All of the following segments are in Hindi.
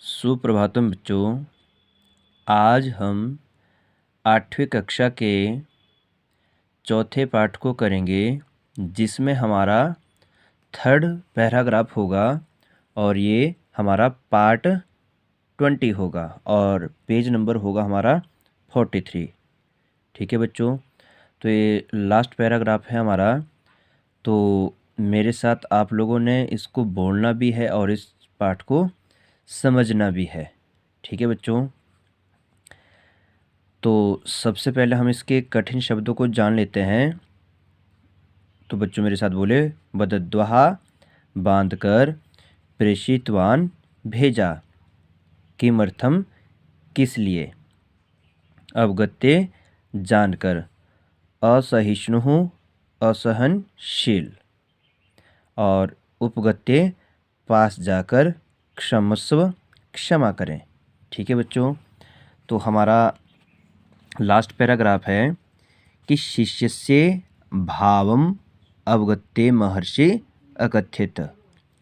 सुप्रभातम बच्चों। आज हम 8वीं कक्षा के चौथे पाठ को करेंगे, जिसमें हमारा थर्ड पैराग्राफ होगा और ये हमारा पार्ट 20 होगा और पेज नंबर होगा हमारा 43। ठीक है बच्चों, तो ये लास्ट पैराग्राफ है हमारा। तो मेरे साथ आप लोगों ने इसको बोलना भी है और इस पाठ को समझना भी है। ठीक है बच्चों, तो सबसे पहले हम इसके कठिन शब्दों को जान लेते हैं। तो बच्चों मेरे साथ बोले, बदद्वाहा बांधकर प्रेषितवान भेजा, किमर्थम किस लिए, अवगत्य जानकर, असहिष्णु असहनशील, और उपगत्य पास जाकर क्षमस्व क्षमा करें। ठीक है बच्चों, तो हमारा लास्ट पैराग्राफ है कि शिष्यस्य भावम अवगत्य महर्षि अकथ्यत।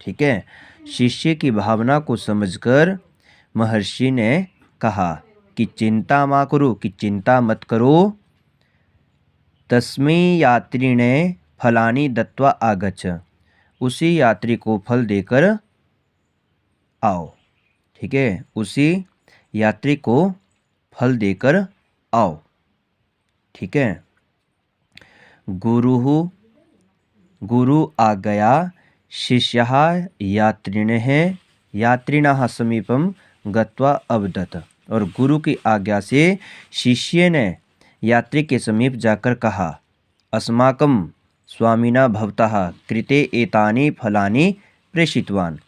ठीक है, शिष्य की भावना को समझकर महर्षि ने कहा कि चिंता मा करो, कि चिंता मत करो। तस्मै यात्रिणे फलानि दत्वा आगच्छ, उसी यात्री को फल देकर आओ। ठीक है, उसी यात्री को फल देकर आओ। ठीक है, गुरु आज्ञया शिष्यः यात्रिणः समीपम गत्वा अवदत्, और गुरु की आज्ञा से शिष्य ने यात्री के समीप जाकर कहा, अस्माकं स्वामिना भवतः कृते एतानि फलानि प्रेषितवान,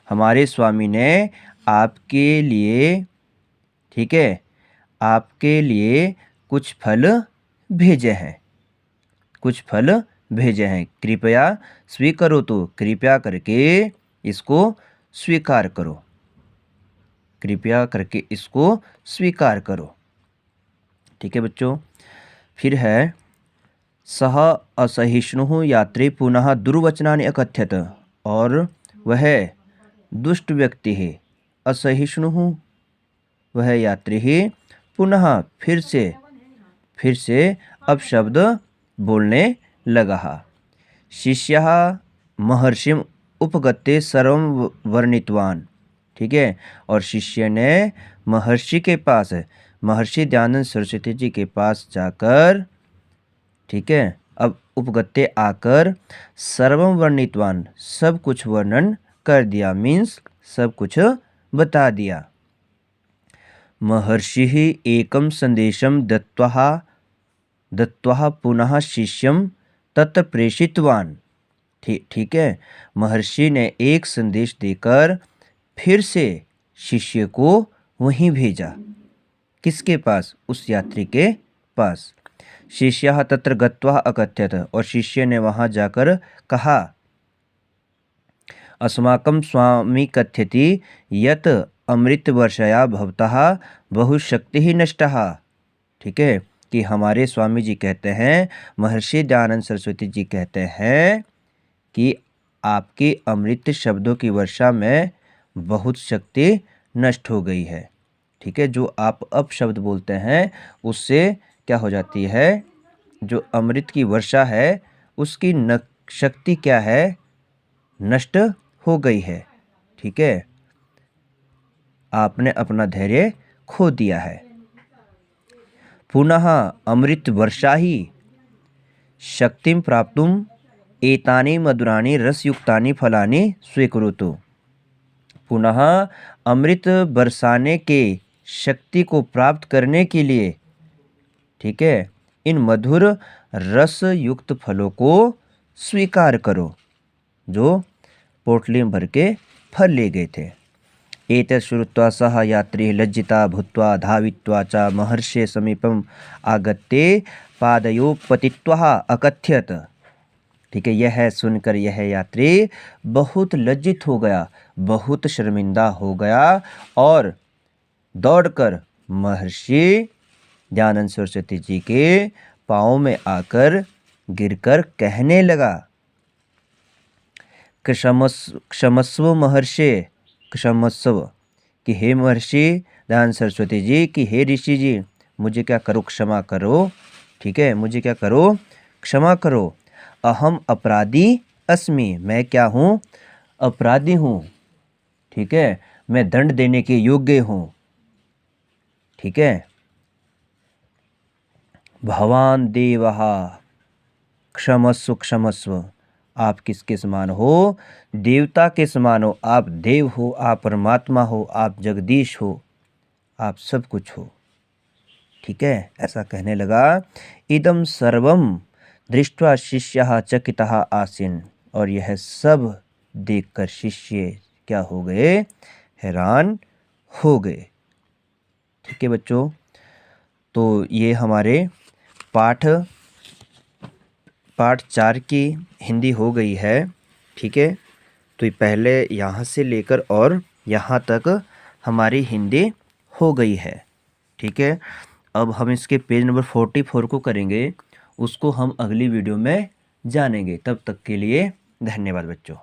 हमारे स्वामी ने आपके लिए, ठीक है, आपके लिए कुछ फल भेजे हैं, कुछ फल भेजे हैं, कृपया स्वीकरो, तो कृपया करके इसको स्वीकार करो, कृपया करके इसको स्वीकार करो। ठीक है बच्चों, फिर है सह असहिष्णु यात्री पुनः दुर्वचनानि अकथ्यत, और वह दुष्ट व्यक्ति है, असहिष्णु वह यात्री ही पुनः फिर से अपशब्द बोलने लगा। शिष्यः महर्षिम उपगत्य सर्वं वर्णितवान। ठीक है, और शिष्य ने महर्षि के पास, महर्षि दयानंद सरस्वती जी के पास जाकर, ठीक है, अब उपगत्य आकर सर्वं वर्णितवान, सब कुछ वर्णन कर दिया, मीन्स सब कुछ बता दिया। महर्षिः एकं संदेशं दत्वा पुनः शिष्यं तत्र प्रेषितवान। ठीक है, महर्षि ने एक संदेश देकर फिर से शिष्य को वहीं भेजा, किसके पास, उस यात्री के पास। शिष्यः तत्र गत्वा अकथ्यत, और शिष्य ने वहाँ जाकर कहा, अस्माकं स्वामी कथ्यति यत् अमृतवर्षया भवतः बहुशक्तिः नष्टः। ठीक है, कि हमारे स्वामी जी कहते हैं, महर्षि दयानंद सरस्वती जी कहते हैं कि आपकी अमृत शब्दों की वर्षा में बहुत शक्ति नष्ट हो गई है। ठीक है, जो आप अपशब्द बोलते हैं उससे क्या हो जाती है, जो अमृत की वर्षा है उसकी शक्ति क्या है, नष्ट हो गई है। ठीक है, आपने अपना धैर्य खो दिया है। पुनः अमृत वर्षा ही शक्तिं प्राप्तुम एतानि मधुराणि रसयुक्तानि फलानि स्वीकुरुतु। पुनः अमृत बरसाने के शक्ति को प्राप्त करने के लिए, ठीक है, इन मधुर रस युक्त फलों को स्वीकार करो, जो पोटली में भर के फल ले गए थे। एतत् श्रुत्वा सह यात्री लज्जिता भूत्वा धावित्वा च महर्षे समीपम आगत्य पादयोः पतित्वा अकथ्यत। ठीक है, यह सुनकर यह यात्री बहुत लज्जित हो गया, बहुत शर्मिंदा हो गया, और दौड़कर महर्षि दयानंद सरस्वती जी के पाँव में आकर गिरकर कहने लगा, क्षमस्व महर्षि, क्षमस्व, कि हे महर्षि दयानंद सरस्वती जी, कि हे ऋषि जी, मुझे क्या करो, क्षमा करो। ठीक है, मुझे क्या करो, क्षमा करो। अहम अपराधी अस्मि, मैं क्या हूँ, अपराधी हूँ। ठीक है, मैं दंड देने के योग्य हूँ। ठीक है, भवान देवः क्षमस्व क्षमस्व, आप किसके समान हो, देवता के समान हो। आप देव हो, आप परमात्मा हो, आप जगदीश हो, आप सब कुछ हो। ठीक है, ऐसा कहने लगा। इदम सर्वम दृष्ट्वा शिष्यः चकितः आसीन, और यह सब देखकर शिष्य क्या हो गए, हैरान हो गए। ठीक है बच्चों, तो ये हमारे पाठ 4 की हिंदी हो गई है। ठीक है, तो ये पहले यहाँ से लेकर और यहाँ तक हमारी हिंदी हो गई है। ठीक है, अब हम इसके पेज नंबर 44 को करेंगे, उसको हम अगली वीडियो में जानेंगे। तब तक के लिए धन्यवाद बच्चों।